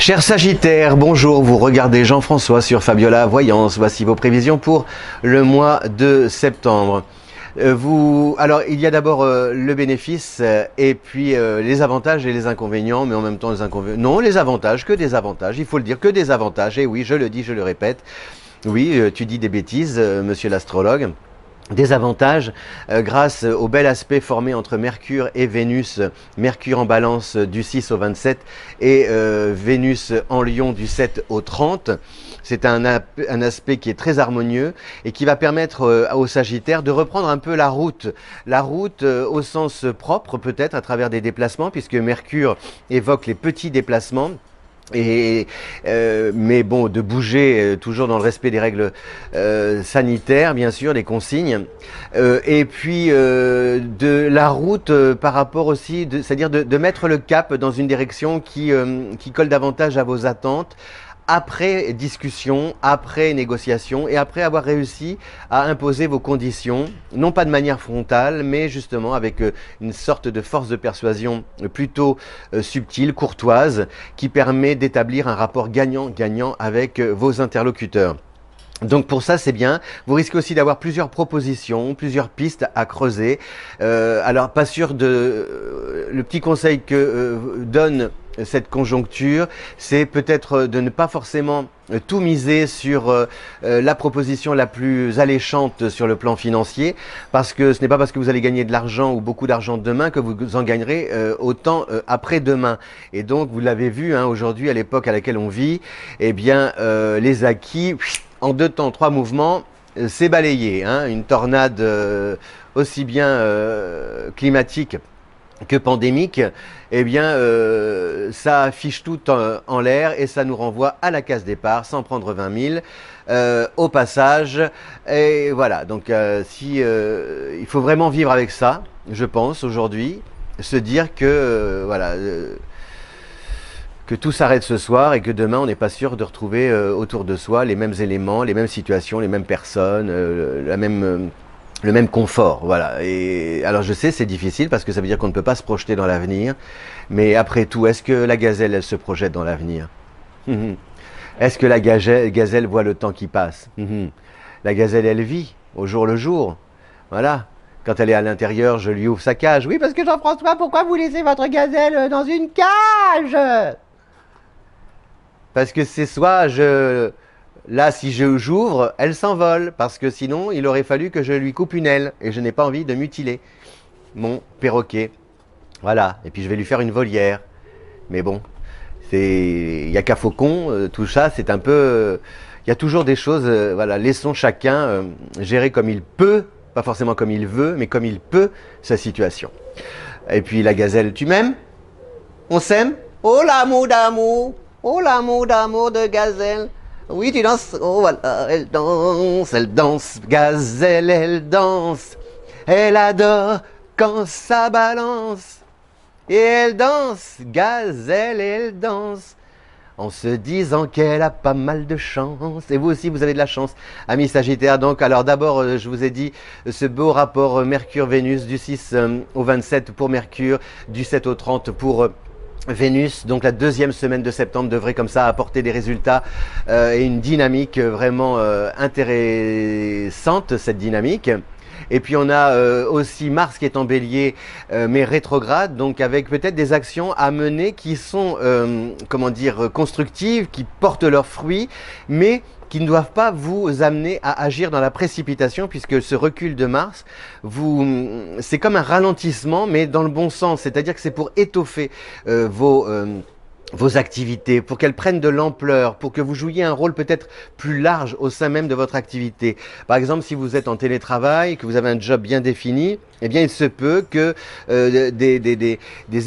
Cher Sagittaire, bonjour, vous regardez Jean-François sur Fabiola Voyance. Voici vos prévisions pour le mois de septembre. Alors, il y a d'abord le bénéfice et puis les avantages et les inconvénients, mais en même temps les inconvénients. Non, les avantages, que des avantages, il faut le dire, que des avantages. Et oui, je le dis, je le répète. Oui, tu dis des bêtises, monsieur l'astrologue. Des avantages grâce au bel aspect formé entre Mercure et Vénus, Mercure en Balance du 6 au 27 et Vénus en Lion du 7 au 30. C'est un aspect qui est très harmonieux et qui va permettre aux Sagittaires de reprendre un peu la route au sens propre peut-être à travers des déplacements, puisque Mercure évoque les petits déplacements. Mais bon, de bouger toujours dans le respect des règles sanitaires, bien sûr, des consignes, et puis de la route par rapport aussi, c'est-à-dire de mettre le cap dans une direction qui colle davantage à vos attentes, après discussion, après négociation et après avoir réussi à imposer vos conditions, non pas de manière frontale, mais justement avec une sorte de force de persuasion plutôt subtile, courtoise, qui permet d'établir un rapport gagnant-gagnant avec vos interlocuteurs. Donc pour ça c'est bien. Vous risquez aussi d'avoir plusieurs propositions, plusieurs pistes à creuser. Alors pas sûr le petit conseil que donne cette conjoncture, c'est peut-être de ne pas forcément tout miser sur la proposition la plus alléchante sur le plan financier, parce que ce n'est pas parce que vous allez gagner de l'argent ou beaucoup d'argent demain que vous en gagnerez autant après-demain. Et donc vous l'avez vu hein, aujourd'hui, à l'époque à laquelle on vit, eh bien les acquis, en 2 temps, 3 mouvements, c'est balayé. Hein, une tornade aussi bien climatique que pandémique, eh bien ça affiche tout en l'air et ça nous renvoie à la case départ sans prendre 20 000 au passage. Et voilà, donc il faut vraiment vivre avec ça, je pense, aujourd'hui, se dire que voilà, que tout s'arrête ce soir et que demain on n'est pas sûr de retrouver autour de soi les mêmes éléments, les mêmes situations, les mêmes personnes, le même confort, voilà. Et alors je sais c'est difficile parce que ça veut dire qu'on ne peut pas se projeter dans l'avenir, mais après tout, est-ce que la gazelle elle se projette dans l'avenir? Est-ce que la gazelle voit le temps qui passe? La gazelle elle vit au jour le jour, voilà. Quand elle est à l'intérieur, je lui ouvre sa cage. Oui, parce que Jean-François, pourquoi vous laissez votre gazelle dans une cage? Parce que c'est soit là, si j'ouvre, elle s'envole, parce que sinon, il aurait fallu que je lui coupe une aile, et je n'ai pas envie de mutiler mon perroquet. Voilà, et puis je vais lui faire une volière. Mais bon, il n'y a qu'à faucon, tout ça, c'est un peu... Il y a toujours des choses, voilà, laissons chacun gérer comme il peut, pas forcément comme il veut, mais comme il peut, sa situation. Et puis la gazelle, tu m'aimes? On s'aime? Oh l'amour d'amour! Oh l'amour d'amour de gazelle! Oui, tu danses. Oh, voilà, elle danse, gazelle, elle danse. Elle adore quand ça balance. Et elle danse, gazelle, elle danse. En se disant qu'elle a pas mal de chance. Et vous aussi, vous avez de la chance, amis Sagittaires. Donc, alors d'abord, je vous ai dit ce beau rapport Mercure-Vénus du 6 au 27 pour Mercure, du 7 au 30 pour Vénus. Donc la 2e semaine de septembre devrait comme ça apporter des résultats et une dynamique vraiment intéressante, cette dynamique. Et puis on a aussi Mars qui est en Bélier mais rétrograde, donc avec peut-être des actions à mener qui sont comment dire, constructives, qui portent leurs fruits, mais qui ne doivent pas vous amener à agir dans la précipitation, puisque ce recul de Mars, c'est comme un ralentissement, mais dans le bon sens, c'est-à-dire que c'est pour étoffer vos activités, pour qu'elles prennent de l'ampleur, pour que vous jouiez un rôle peut-être plus large au sein même de votre activité. Par exemple, si vous êtes en télétravail, que vous avez un job bien défini, eh bien il se peut que des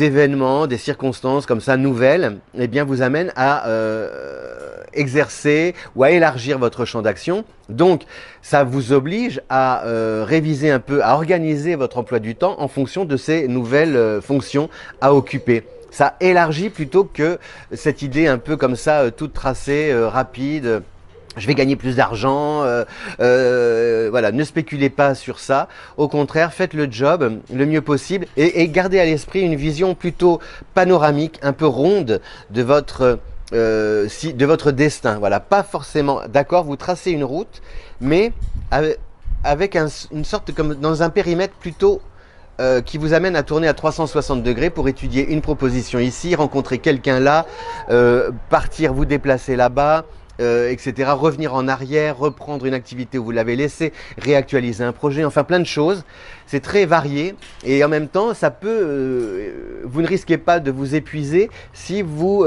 événements, des circonstances comme ça nouvelles, eh bien vous amènent à exercer ou à élargir votre champ d'action. Donc ça vous oblige à réviser un peu, à organiser votre emploi du temps en fonction de ces nouvelles fonctions à occuper. Ça élargit plutôt que cette idée un peu comme ça, toute tracée, rapide. Je vais gagner plus d'argent, voilà, ne spéculez pas sur ça. Au contraire, faites le job le mieux possible et gardez à l'esprit une vision plutôt panoramique, un peu ronde de votre de votre destin. Voilà, pas forcément, d'accord, vous tracez une route, mais avec une sorte comme dans un périmètre plutôt qui vous amène à tourner à 360 degrés pour étudier une proposition ici, rencontrer quelqu'un là, partir, vous déplacer là-bas, etc. Revenir en arrière, reprendre une activité où vous l'avez laissée, réactualiser un projet, enfin plein de choses. C'est très varié et en même temps, ça peut, vous ne risquez pas de vous épuiser si vous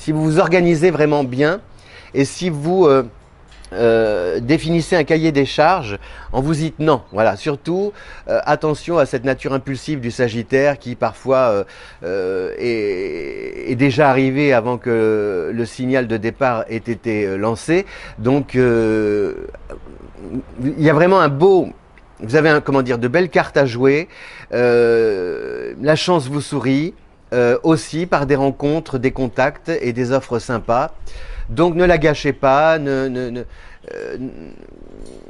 vous organisez vraiment bien et si vous définissez un cahier des charges en vous y tenant. Voilà, surtout attention à cette nature impulsive du Sagittaire qui parfois est déjà arrivé avant que le signal de départ ait été lancé. Donc il y a vraiment vous avez comment dire, de belles cartes à jouer. La chance vous sourit aussi par des rencontres, des contacts et des offres sympas. Donc ne la gâchez pas,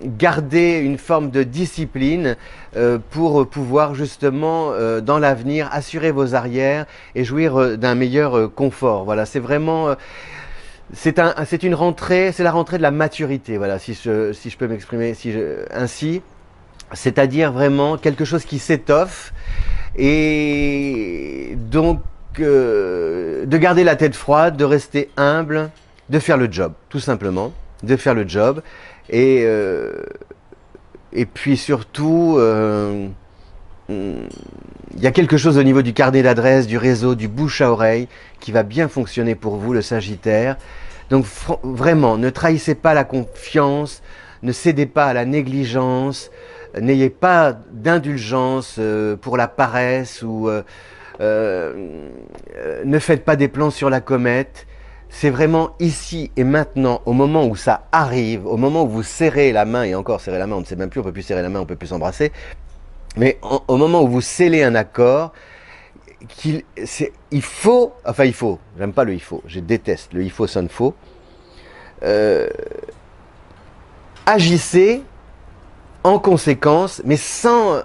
gardez une forme de discipline pour pouvoir justement dans l'avenir assurer vos arrières et jouir d'un meilleur confort. Voilà, c'est vraiment c'est une rentrée, c'est la rentrée de la maturité. Voilà, si je peux m'exprimer ainsi, c'est-à-dire vraiment quelque chose qui s'étoffe et donc de garder la tête froide, de rester humble, de faire le job, tout simplement, de faire le job. Et puis surtout, il y a quelque chose au niveau du carnet d'adresse, du réseau, du bouche à oreille, qui va bien fonctionner pour vous, le Sagittaire. Donc vraiment, ne trahissez pas la confiance, ne cédez pas à la négligence, n'ayez pas d'indulgence pour la paresse ou ne faites pas des plans sur la comète. C'est vraiment ici et maintenant, au moment où ça arrive, au moment où vous serrez la main, et encore serrer la main, on ne sait même plus, on ne peut plus serrer la main, on ne peut plus s'embrasser, mais au moment où vous scellez un accord, il faut, j'aime pas le il faut, je déteste, le il faut sonne faux, agissez en conséquence, mais sans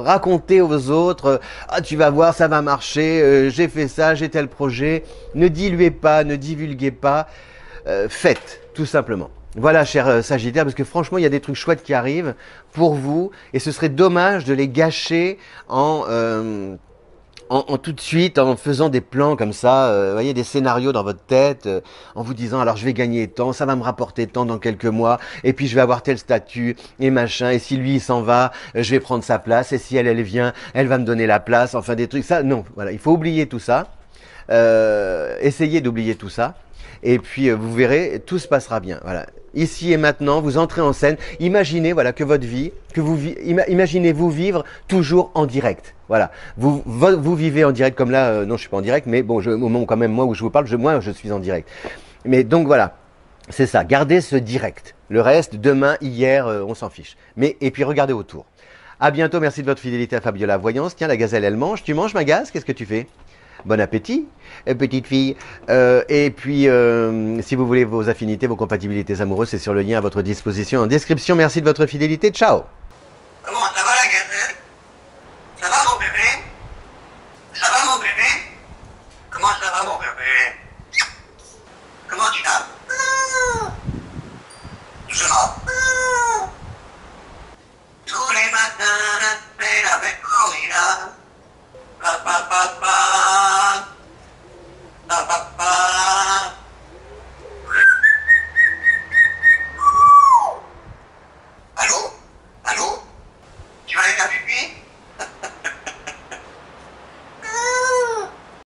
raconter aux autres ah tu vas voir ça va marcher, j'ai fait ça, j'ai tel projet. Ne diluez pas, ne divulguez pas, faites tout simplement. Voilà, cher Sagittaire, parce que franchement il y a des trucs chouettes qui arrivent pour vous et ce serait dommage de les gâcher en tout de suite, en faisant des plans comme ça, vous voyez, des scénarios dans votre tête, en vous disant, alors je vais gagner tant, ça va me rapporter tant dans quelques mois, et puis je vais avoir tel statut, et machin, et si lui il s'en va, je vais prendre sa place, et si elle vient, elle va me donner la place, enfin des trucs, ça, non, voilà, il faut oublier tout ça, essayez d'oublier tout ça, et puis vous verrez, tout se passera bien, voilà. Ici et maintenant, vous entrez en scène. Imaginez, voilà, que votre vie, imaginez-vous vivre toujours en direct. Voilà, vous vivez en direct comme là. Non, je suis pas en direct, mais bon, au moment quand même moi où je vous parle, moi je suis en direct. Mais donc voilà, c'est ça. Gardez ce direct. Le reste, demain, hier, on s'en fiche. Mais et puis regardez autour. À bientôt. Merci de votre fidélité à Fabiola Voyance. Tiens, la gazelle, elle mange. Tu manges, ma gaze? Qu'est-ce que tu fais? Bon appétit, petite fille. Et puis, si vous voulez vos affinités, vos compatibilités amoureuses, c'est sur le lien à votre disposition en description. Merci de votre fidélité. Ciao. Comment ça va la gazelle? Ça va mon bébé? Ça va mon bébé? Comment ça va mon bébé? Comment tu vas? Doucement. Tous les matins, la paix avec Corina. Pa, pa, pa, pa.